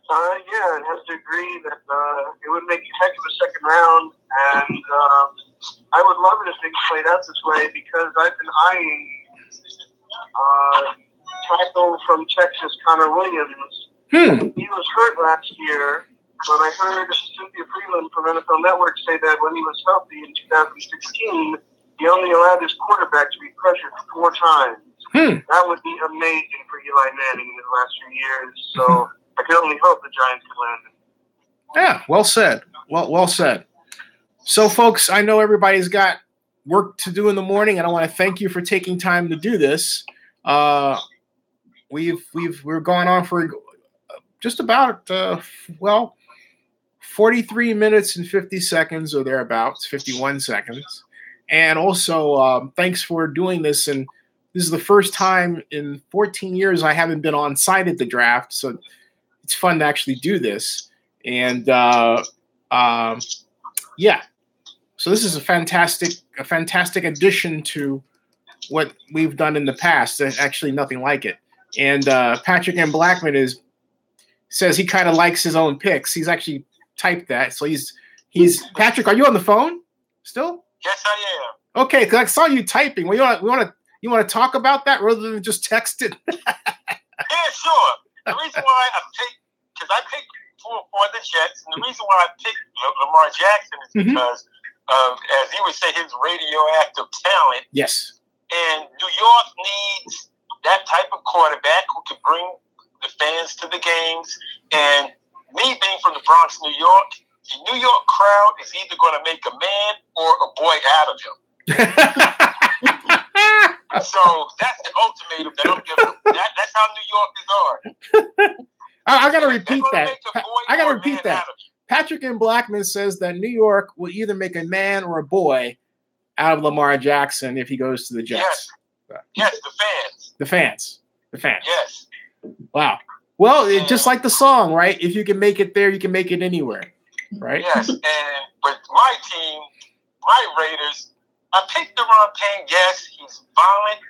Yeah, I have to agree that it would make a heck of a second round, and I would love it if things played out this way because I've been eyeing tackle from Texas, Connor Williams. He was hurt last year, but I heard Cynthia Freeland from NFL Network say that when he was healthy in 2016, he only allowed his quarterback to be pressured 4 times. That would be amazing for Eli Manning in his last few years. So I can only hope the Giants can land him. Yeah, well said. Well said. So, folks, I know everybody's got work to do in the morning, and I want to thank you for taking time to do this. We're going on for just about 43 minutes and 50 seconds or thereabouts, 51 seconds. And also, thanks for doing this. And this is the first time in 14 years I haven't been on site at the draft, so it's fun to actually do this. And so this is a fantastic addition to what we've done in the past. There's actually nothing like it. And Patrick M. Blackman says he kind of likes his own picks. He's actually typed that. So he's Patrick. Are you on the phone still? Yes, I am. Okay, because I saw you typing. Well, you want to talk about that rather than just text it? Yeah, sure. The reason why I picked for the Jets, and the reason why I picked Lamar Jackson is because of, as he would say, his radioactive talent. Yes. And New York needs that type of quarterback who can bring the fans to the games. And me being from the Bronx, New York, the New York crowd is either going to make a man or a boy out of him. So that's the ultimatum that I'm giving them. That's how New Yorkers are. I got to repeat that. I got to repeat that. Patrick and Blackman says that New York will either make a man or a boy out of Lamar Jackson if he goes to the Jets. Yes, the fans. The fans. The fans. Yes. Wow. Well, just like the song, right? If you can make it there, you can make it anywhere, right? Yes, and with my team, my Raiders, I picked Deron Payne. Yes, he's violent,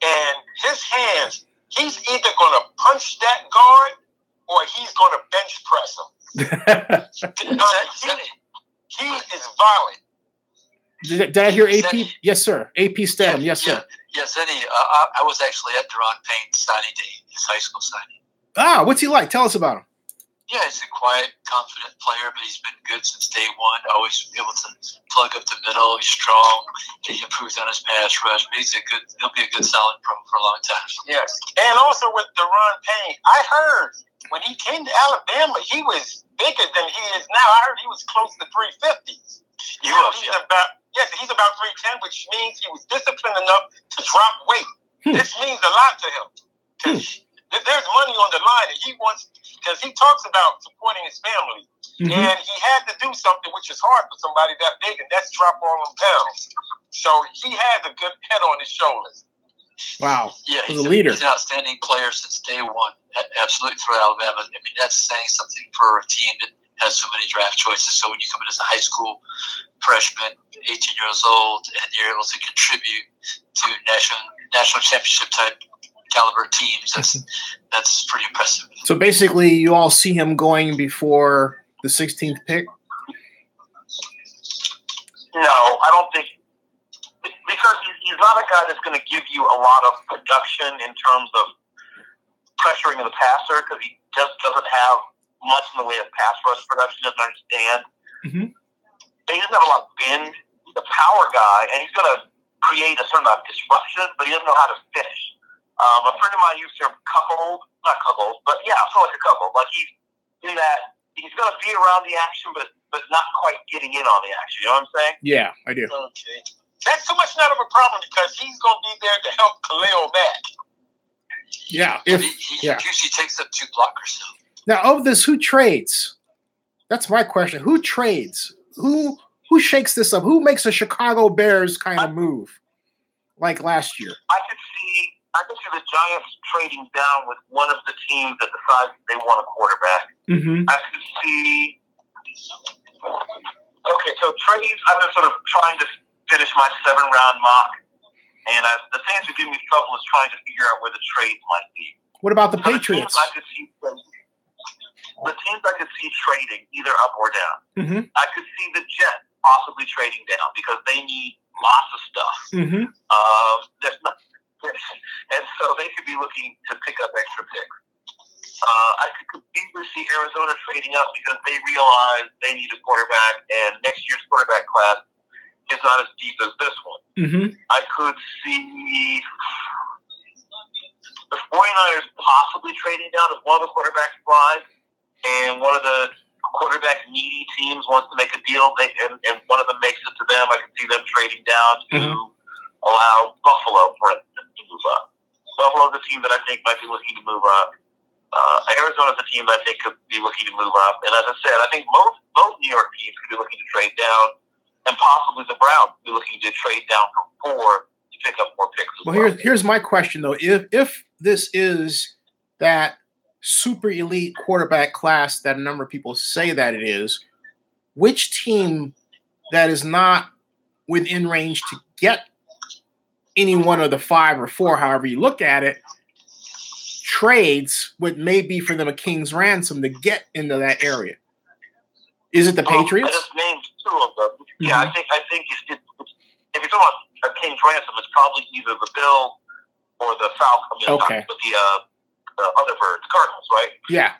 and his hands, he's either going to punch that guard or he's going to bench press him. He is violent. Did I hear AP? Zennie? Yes, sir. AP Statham. Yes, sir. Yeah, Zennie, I was actually at Deron Payne's signing day, his high school signing. Ah, what's he like? Tell us about him. Yeah, he's a quiet, confident player, but he's been good since day one. Always able to plug up the middle. He's strong. He improves on his pass rush. But he'll be a good solid pro for a long time. Yes. And also with Deron Payne, I heard when he came to Alabama, he was bigger than he is now. I heard he was close to 350. He's about 310, which means he was disciplined enough to drop weight. This means a lot to him. There's money on the line, and he wants, because he talks about supporting his family, and he had to do something which is hard for somebody that big, and that's drop all them pounds. So he has a good head on his shoulders. Wow. Yeah, he's a leader. He's an outstanding player since day one. Absolutely through Alabama. I mean, that's saying something for a team that has so many draft choices. So when you come in as a high school freshman, 18 years old, and you're able to contribute to national championship type caliber teams, that's pretty impressive. So basically, you all see him going before the 16th pick? No, I don't think, because he's not a guy that's going to give you a lot of production in terms of pressuring of the passer, because he just doesn't have much in the way of pass rush production. Doesn't understand. He doesn't have a lot of bend. He's a power guy, and he's going to create a certain amount of disruption, but he doesn't know how to finish. A friend of mine used to not cuckold, but yeah, sort of like a cuckold. Like he's in that, he's going to be around the action, but not quite getting in on the action. You know what I'm saying? Yeah, I do. Okay. That's so much not of a problem because he's going to be there to help Khalil back. Yeah. He usually takes up 2 blockers. Now, of this, who trades? That's my question. Who trades? Who shakes this up? Who makes a Chicago Bears kind of move like last year? I could see the Giants trading down with one of the teams that decides they want a quarterback. I could see. Okay, so trades. I've been sort of trying to finish my 7-round mock, and the things that give me trouble is trying to figure out where the trades might be. What about the Patriots? The teams I could see trading either up or down. I could see the Jets possibly trading down because they need lots of stuff. There's not, and so they could be looking to pick up extra picks. I could completely see Arizona trading up because they realize they need a quarterback, and next year's quarterback class is not as deep as this one. I could see the 49ers possibly trading down if one of the quarterbacks flies, and one of the quarterback needy teams wants to make a deal, and one of them makes it to them. I can see them trading down to allow Buffalo, for instance, to move up. Buffalo's a team that I think might be looking to move up. Arizona's a team that I think could be looking to move up. And as I said, I think both New York teams could be looking to trade down, and possibly the Browns could be looking to trade down from 4 to pick up more picks. Well, here's my question, though. If this is that super elite quarterback class that a number of people say that it is, which team that is not within range to get any one of the 5 or 4, however you look at it, trades what may be for them a king's ransom to get into that area? Is it the Patriots? I just named 2 of them. Yeah, I think if you're talking about a king's ransom, it's probably either the Bills or the Falcons. Okay. But the other bird, the Cardinals, right? Yeah.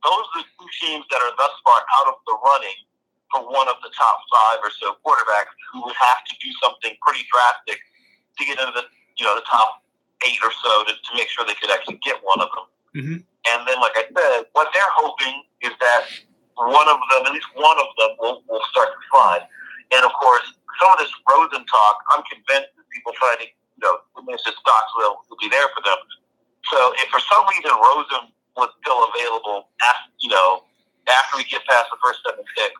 Those are the 2 teams that are thus far out of the running for one of the top 5 or so quarterbacks who would have to do something pretty drastic to get into the top 8 or so to make sure they could actually get one of them. Mm-hmm. And then, like I said, what they're hoping is that one of them, at least one of them, will start to slide. And of course, some of this Rosen talk, I'm convinced that people trying to, Mr. Stocks will be there for them. So if for some reason Rosen was still available after we get past the first 7 picks,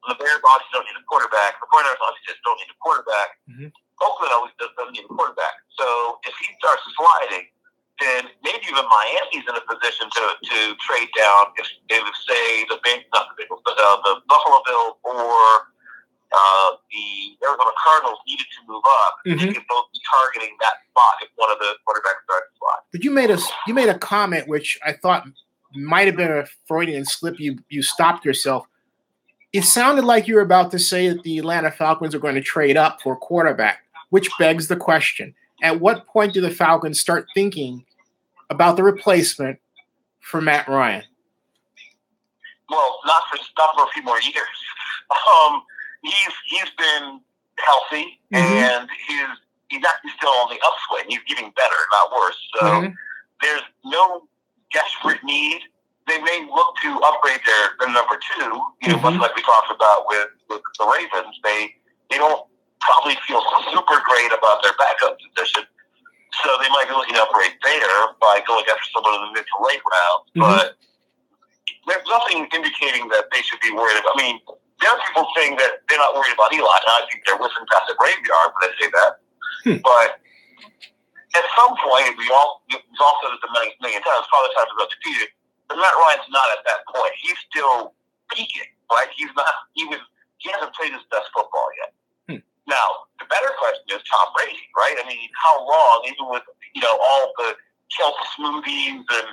the Bears obviously don't need a quarterback. The 49ers obviously just don't need a quarterback. Mm-hmm. Oakland always doesn't need a quarterback. So if he starts sliding, then maybe even Miami's in a position to trade down if say the Buffalo Bills or the Arizona Cardinals needed to move up. Mm-hmm. They could both be targeting that spot if one of the quarterbacks starts to slide. But you made a comment which I thought might have been a Freudian slip. You stopped yourself. It sounded like you were about to say that the Atlanta Falcons are going to trade up for a quarterback, which begs the question: at what point do the Falcons start thinking about the replacement for Matt Ryan? Well, not for a few more years. He's been healthy, and he's actually still on the upswing. He's getting better, not worse. So there's no desperate need. They may look to upgrade their number 2, much like we talked about with the Ravens. They don't probably feel super great about their backup position, so they might be looking to upgrade there by going after someone in the mid to late round. But there's nothing indicating that they should be worried about. I mean, there are people saying that they're not worried about Eli, and I think they're whistling past the graveyard when they say that. But at some point, we've all said it a million times, Father Time is undefeated, but Matt Ryan's not at that point. He's still peaking, right? He hasn't played his best football yet. Now, the better question is Tom Brady, right? I mean, how long, even with, all the kelp smoothies and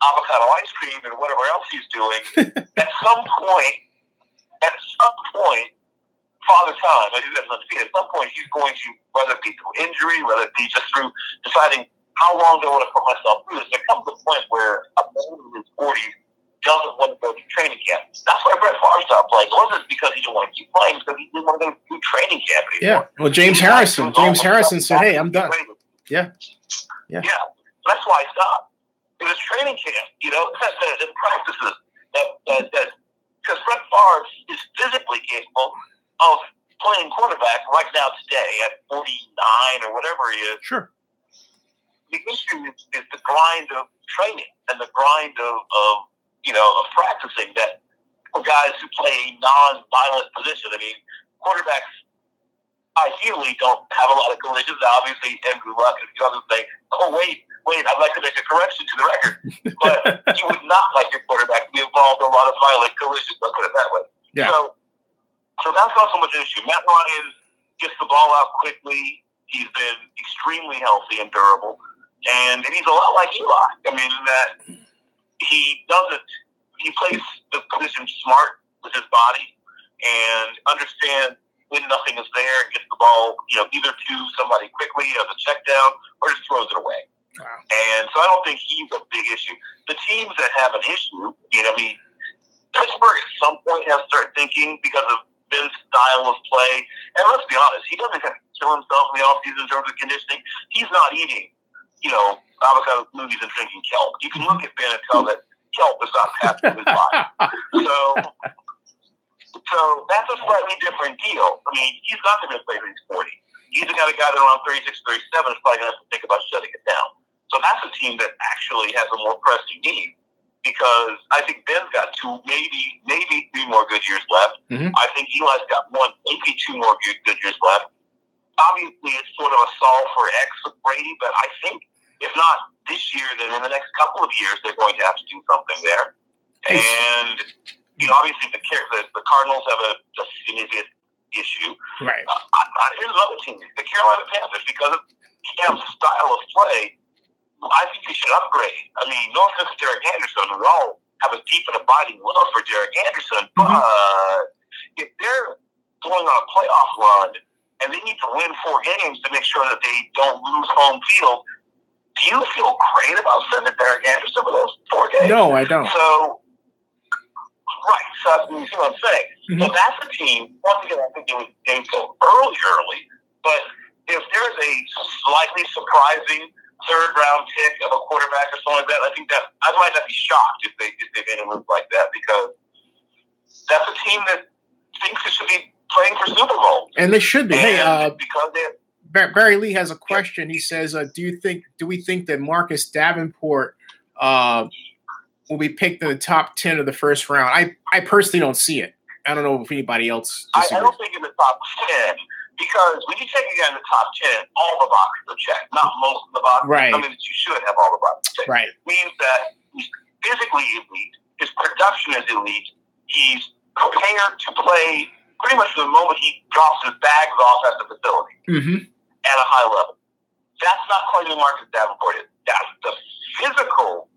avocado ice cream and whatever else he's doing, at some point, Father Time, at some point, he's going to, whether it be through injury, whether it be just through deciding how long do I want to put myself through this, there comes a point where a man in his 40s doesn't want to go to training camp. That's why Brett Favre stopped playing. It wasn't because he didn't want to keep playing, because he didn't want to go to training camp anymore. Yeah. Well, James Harrison said, "Hey, I'm done." Yeah. That's why I stopped. It was training camp, the practices because Brett Favre is physically capable of playing quarterback right now today at 49 or whatever he is. Sure. The issue is the grind of training and the grind of practicing that for guys who play a non-violent position. I mean, quarterbacks ideally don't have a lot of collisions. Obviously, Andrew Luck and a few others say, "Oh, wait, I'd like to make a correction to the record." But you would not like your quarterback to be involved in a lot of violent collisions, let's put it that way. Yeah. So that's not so much an issue. Matt Ryan gets the ball out quickly. He's been extremely healthy and durable. And he's a lot like Eli. I mean, that he plays the position smart with his body and understands when nothing is there and gets the ball, either to somebody quickly as a check down or just throws it away. Wow. And so I don't think he's a big issue. The teams that have an issue, Pittsburgh at some point has to start thinking because of Ben's style of play. And let's be honest, he doesn't have to kill himself in the offseason in terms of conditioning. He's not eating avocado smoothies and drinking kelp. You can look at Ben and tell that kelp is not passing his body. So that's a slightly different deal. I mean, he's not going to play when he's 40. He's the kind of guy that around 36, 37 is probably going to have to think about shutting it down. So that's a team that actually has a more pressing need because I think Ben's got 2, maybe 3 more good years left. I think Eli's got 1, maybe 2 more good years left. Obviously, it's sort of a solve for X with Brady, but I think if not this year, then in the next couple of years, they're going to have to do something there. And, obviously, the Cardinals have a significant issue. Right. Here's another team, the Carolina Panthers, because of Cam's style of play, I think they should upgrade. I mean, no offense to Derek Anderson, we all have a deep and abiding love for Derek Anderson, but if they're going on a playoff run, and they need to win 4 games to make sure that they don't lose home field, do you feel great about sending Derek Anderson for those 4 games? No, I don't. So, right. So you see what I'm saying. So that's a team, once again, I think they would go early, but if there's a slightly surprising third round pick of a quarterback or something like that. I think that I might not be shocked if they made a move like that, because that's a team that thinks it should be playing for Super Bowl. And they should be. And because Barry Lee has a question. He says, do we think that Marcus Davenport will be picked in the top 10 of the first round? I personally don't see it. I don't know if anybody else disagrees. I don't think in the top 10, because when you take a guy in the top 10, all the boxes are checked. Not most of the boxes. Right. I mean, you should have all the boxes checked. Right. It means that he's physically elite. His production is elite. He's prepared to play pretty much from the moment he drops his bags off at the facility at a high level. That's not quite who Marcus Davenport is. That's the physical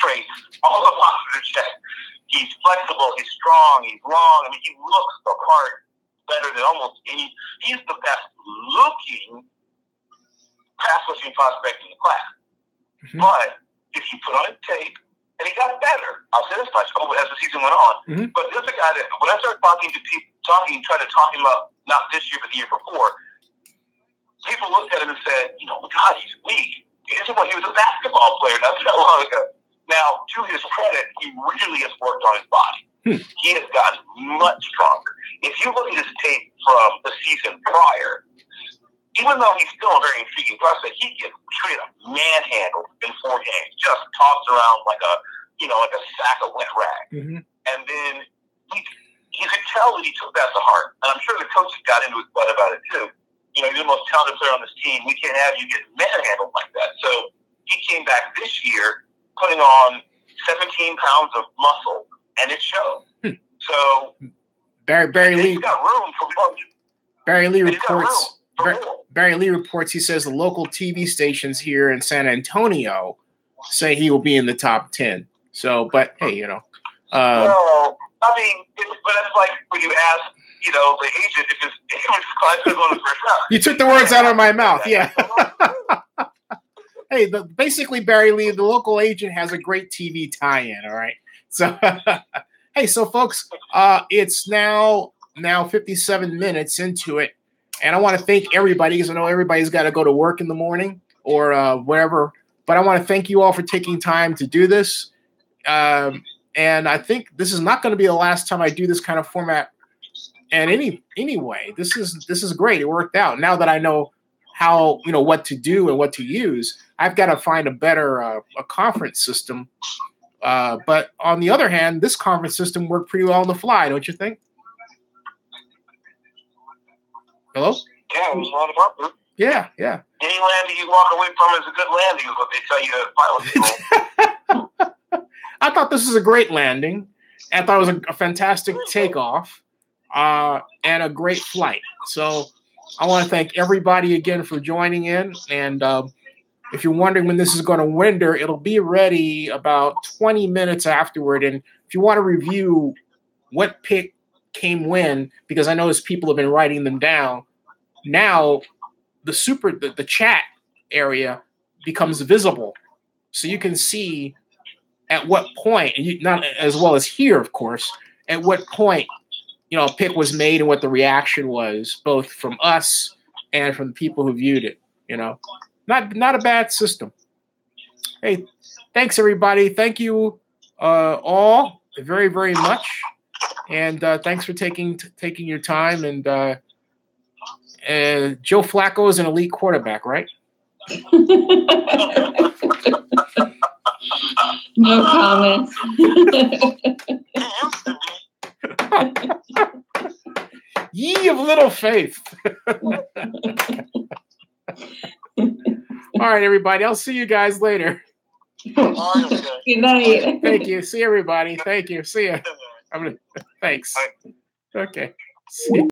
traits. All the boxes are checked. He's flexible. He's strong. He's long. I mean, he looks the part better than almost any. He's the best looking pass rushing prospect in the class. But if you put on his tape, and he got better, I'll say this much, as the season went on. But there's a guy that, when I started talking to people, trying to talk him up, not this year, but the year before, people looked at him and said, God, he's weak. He was a basketball player not that long ago. Now, to his credit, he really has worked on his body. He has gotten much stronger. If you look at his tape from the season prior, even though he's still a very intriguing prospect, he gets straight up manhandled in 4 games, just tossed around like a sack of wet rag. And then you could tell that he took that to heart. And I'm sure the coaches got into his butt about it too. You're the most talented player on this team. We can't have you get manhandled like that. So he came back this year putting on 17 pounds of muscle, and it showed. So Barry Lee got room for motion. Barry Lee reports. Barry Lee reports. He says the local TV stations here in San Antonio say he will be in the top 10. So, but hey, well, I mean, but it's like when you ask, the agent if his class is on the first round. You took the words out of my mouth. Yeah. Hey, basically, Barry Lee, the local agent, has a great TV tie-in. All right. So, hey, so folks, it's now 57 minutes into it, and I want to thank everybody, because I know everybody's got to go to work in the morning or whatever. But I want to thank you all for taking time to do this. And I think this is not going to be the last time I do this kind of format. And anyway, this is great. It worked out. Now that I know how, what to do and what to use, I've got to find a better a conference system. But on the other hand, this conference system worked pretty well on the fly, don't you think? Hello? Yeah, it was a lot of fun. Yeah. Any landing you walk away from is a good landing, is what they tell you to pilot. I thought this was a great landing. I thought it was a fantastic takeoff and a great flight. So I want to thank everybody again for joining in. And if you're wondering when this is going to render, it'll be ready about 20 minutes afterward. And if you want to review what pick came when, because I notice people have been writing them down, now the chat area becomes visible. So you can see at what point, and not as well as here, of course, at what point, a pick was made and what the reaction was, both from us and from the people who viewed it. Not a bad system. Hey, thanks everybody. Thank you all very, very much, and thanks for taking your time. And Joe Flacco is an elite quarterback, right? No comments. Ye of little faith. All right, everybody. I'll see you guys later. Good night. Thank you. See everybody. Thank you. See ya. Thanks. Okay. See ya.